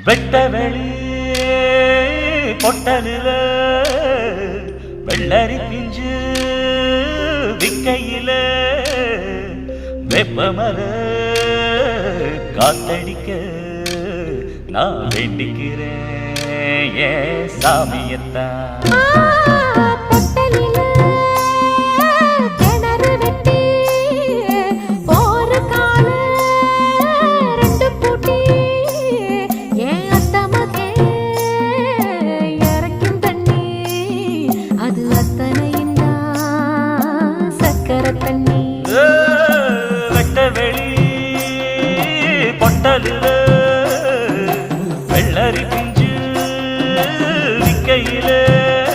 வெட்ட வெளி பொட்டலில வெள்ளரி பிஞ்சு விக்கையில வெப்பமர காத்தடிக்க நான் வேண்டிக்கிறேன் ஏன் சாமியத்தான். அது